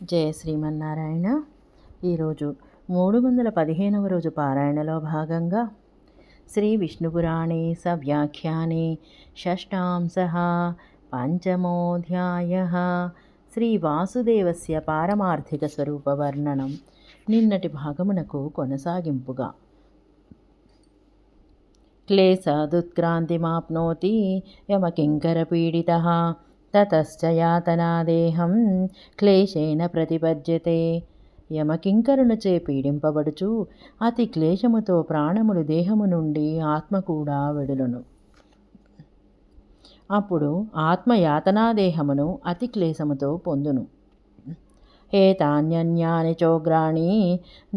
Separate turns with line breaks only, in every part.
జయ శ్రీమన్నారాయణ. ఈరోజు 315వ రోజు పారాయణలో భాగంగా శ్రీ విష్ణుపురాణే సవ్యాఖ్యానే షష్టాంశః పంచమోऽధ్యాయః శ్రీ వాసుదేవస్య పారమార్థిక స్వరూప వర్ణనం. నిన్నటి భాగమునకు కొనసాగింపుగా క్లేశాదుత్క్రాంతిమాప్నోతి యమకింకరపీడితః తతశ్చ యాతనాదేహం క్లేశేన ప్రతిపద్యతే. యమకింకరునిచే పీడింపబడుచు అతి క్లేశముతో ప్రాణములు దేహము నుండి ఆత్మ కూడా వెడులును. అప్పుడు ఆత్మయాతనాదేహమును అతి క్లేశముతో పొందును. ఏతాన్యన్యాని చోగ్రాణి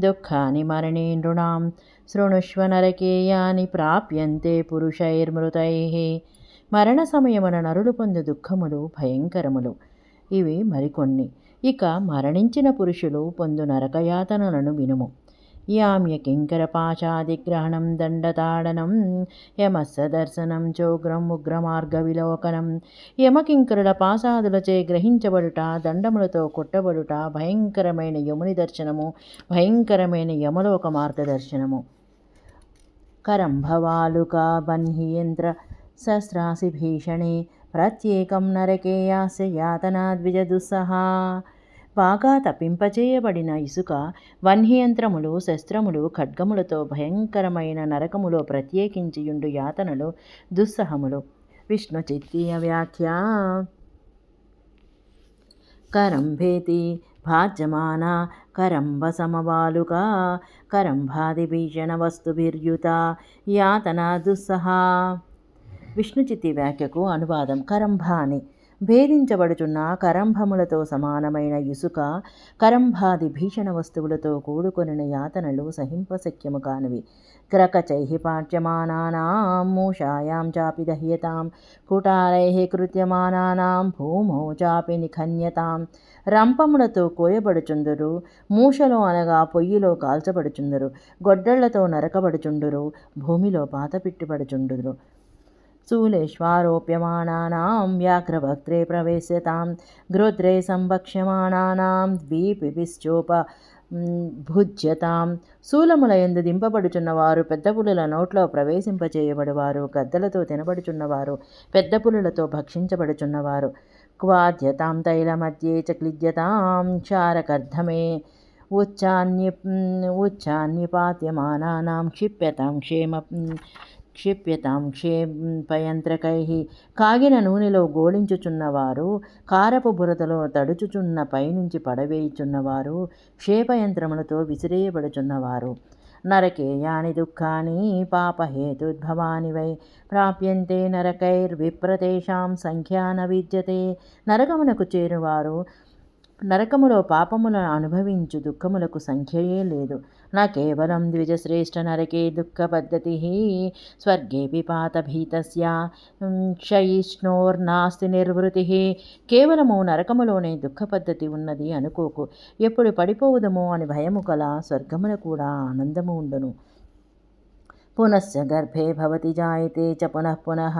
దుఃఖాని మరణే నృణాం శృణుష్వ నరకేయాని ప్రాప్యంతే పురుషైర్మృతైః. మరణ సమయమున నరులు పొందు దుఃఖములు భయంకరములు. ఇవి మరికొన్ని. ఇక మరణించిన పురుషులు పొందు నరకయాతనలను వినుము. యామ్యకింకరపాశాదిగ్రహణం దండతాడనం యమస్స దర్శనం చోగ్రం ఉగ్రమార్గ విలోకనం. యమకింకరుల పాశాదులచే గ్రహించబడుట, దండములతో కొట్టబడుట, భయంకరమైన యముని దర్శనము, భయంకరమైన యమలోక మార్గదర్శనము. కరంభవాలుక బన్హియంత్ర శస్త్రాసి భీషణే ప్రత్యేకం నరకేయాస్య యాతనా ద్విజదుస్సహా. బాగా తప్పింపచేయబడిన ఇసుక, వన్హియంత్రములు, శస్త్రములు, ఖడ్గములతో భయంకరమైన నరకములో ప్రత్యేకించియుండు యాతనలు దుస్సహములు. విష్ణు చిత్తీయ వ్యాఖ్య. కరంభేతి భాజ్యమాన కరంభ సమబాలుక కరంభాదిభీషణ వస్తుభిర్యుత యాతనా దుస్సహా. విష్ణుచిత్తి వ్యాఖ్యకు అనువాదం. కరంభ అని భేదించబడుచున్న కరంభములతో సమానమైన ఇసుక, కరంభాది భీషణ వస్తువులతో కూడుకొనిన యాతనలు సహింపశక్యము కానివి. క్రకచైః పాట్యమానానాం మూషాయాం చాపి దహ్యతాం కుటారైః కృత్యమానానాం భూమౌ చాపి నిఖన్యతాం. రంపములతో కోయబడుచుందురు, మూషలో అనగా పొయ్యిలో కాల్చబడుచుందురు, గొడ్డళ్లతో నరకబడుచుండురు, భూమిలో పాతపిట్టుబడుచుండురు. శూలేష్వారోప్యమానానాం వ్యాఘ్రవక్త్రే ప్రవేశ్యతాం గృధ్రే సంభక్ష్యమానానాం ద్వీపిభిశ్చోప భుజ్యతాం. శూలములయందు దింపబడుచున్నవారు, పెద్ద పులుల నోట్లో ప్రవేశింపచేయబడువారు, గద్దలతో తినబడుచున్నవారు, పెద్ద పులులతో భక్షించబడుచున్నవారు. క్వాద్యతాం తైలమధ్యే చ క్లిద్యతాం క్షారకర్ధమే ఉచ్చాన్యపాత్యమానానాం క్షిప్యతాం క్షేపయంత్రకైః. కాగిన నూనెలో గోళించుచున్నవారు, కారపు బురదలో తడుచుచున్న పైనుంచి పడవేయుచున్నవారు, క్షేపయంత్రములతో విసిరేయబడుచున్నవారు. నరకేయాని దుఃఖాని పాపహేతుద్భవాని వై ప్రాప్యంతే నరకైర్విప్రతేషాం సంఖ్యా న విద్యతే. నరకమునకు చేరువారు నరకములో పాపములను అనుభవించు దుఃఖములకు సంఖ్యయే లేదు. నా కేవలం ద్విజశ్రేష్ఠ నరకే దుఃఖ పద్ధతి స్వర్గేపి పాతభీతస్య క్షయిష్ణోర్నాస్తి నిర్వృతి. కేవలము నరకములోనే దుఃఖ పద్ధతి ఉన్నది అనుకోకు. ఎప్పుడు పడిపోవుదమో అని భయము కల స్వర్గమున కూడా ఆనందము ఉండును. పునశ్చ గర్భే భవతి జాయతే చ పునః పునః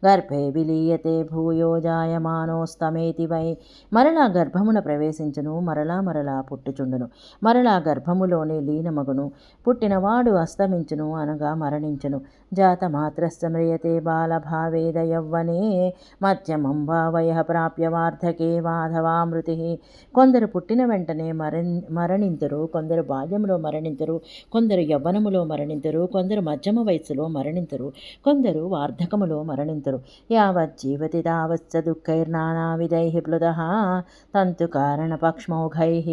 గర్భే విలీయతే భూయో జాయమానోస్తమేతి వై. మరలా గర్భమున ప్రవేశించును, మరలా మరలా పుట్టుచుండును, మరలా గర్భములోనే లీనమగును. పుట్టినవాడు అస్తమించును అనగా మరణించును. జాతమాత్రశ్చ మ్రియతే బాలభావేద యౌవనే మధ్యమం వా వయః ప్రాప్య వార్ధకే వాధవా మృతి. కొందరు పుట్టిన వెంటనే మరణింతురు, కొందరు బాల్యములో మరణింతురు, కొందరు యవ్వనములో మరణింతురు, కొందరు మధ్యమ వయస్సులో మరణింతురు, కొందరు వార్ధకములో మరణింతురు. యావజ్జీవతి తావచ్చ దుఃఖైర్నానావిధైః ప్లుతః తంతు కారణ పక్ష్మౌఘైః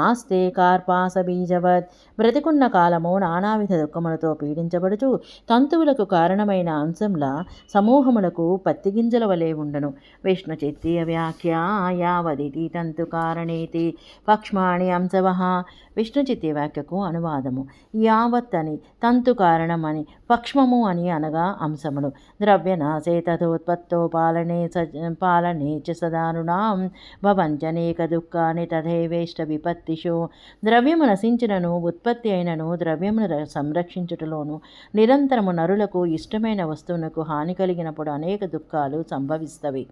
ఆస్తే కార్పాసబీజవత్. బ్రతికున్న కాలము నానావిధ దుఃఖములతో పీడించబడుచు తంతువులకు కారణమైన అంశంలా సమూహములకు పత్తిగింజల వలె ఉండను. విష్ణు చిత్తీయ వ్యాఖ్య. యావదితి తంతు కారణేతి పక్ష్మాణి అంశవః. విష్ణు చిత్తీయ వ్యాఖ్యకు అనువాదము. యావత్ అని తంతు కారణం అని, పక్ష్మము అని అనగా అంశములు. ద్రవ్యనాశే తథోత్పత్తో పాలనే చ సదారుణాం భవంత్యనేక దుఃఖాని తథైవేష్ట విపత్తిషు. ద్రవ్యము నశించినను, ఉత్పత్తి అయినను, ద్రవ్యమును సంరక్షించుటలోను నిరంతరము నరులకు ఇష్టమైన వస్తువునకు హాని కలిగినప్పుడు అనేక దుఃఖాలు సంభవిస్తవి.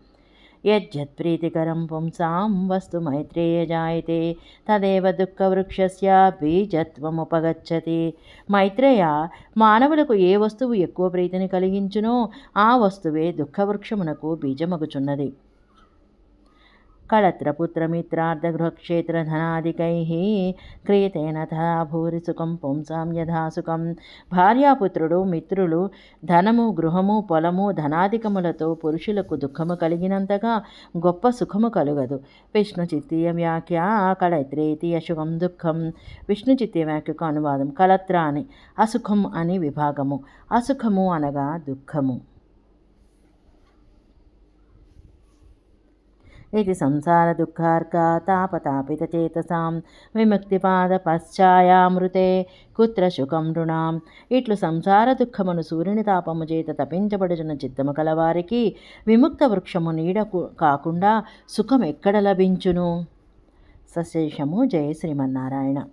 యజ్జత్ప్రీతికరం పుంసాం వస్తు మైత్రేయ జాయతే తదేవ దుఃఖవృక్షస్య బీజత్వముపగచ్చతి. మైత్రేయ, మానవులకు ఏ వస్తువు ఎక్కువ ప్రీతిని కలిగించునో ఆ వస్తువే దుఃఖవృక్షమునకు బీజమగుచున్నది. కళత్రపుత్రమిత్రార్ధగృహక్షేత్రధనాదికైః క్రియతేన తథా భూరి సుఖం పుంసాం యథా సుఖం. భార్యాపుత్రుడు, మిత్రులు, ధనము, గృహము, పొలము, ధనాధికములతో పురుషులకు దుఃఖము కలిగినంతగా గొప్ప సుఖము కలుగదు. విష్ణుచిత్తీయ వ్యాఖ్య కళత్రేతి అసుఖం దుఃఖం. విష్ణుచిత్తీయ వ్యాఖ్యకు అనువాదం. కళత్ర అని అసుఖం అని విభాగము. అసుఖము అనగా దుఃఖము. ఇది సంసార దుఃఖార్క తాపతాపితచేతసాం విముక్తిపాదపశ్చాయామృతే కుత్ర శుకం నృణాం. ఇట్లు సంసార దుఃఖమును సూర్యుని తాపము చేత తపించబడుచున్న చిత్తము కలవారికి విముక్త వృక్షము నీడ కాకుండా సుఖం ఎక్కడ లభించును? సశేషము. జయ శ్రీమన్నారాయణ.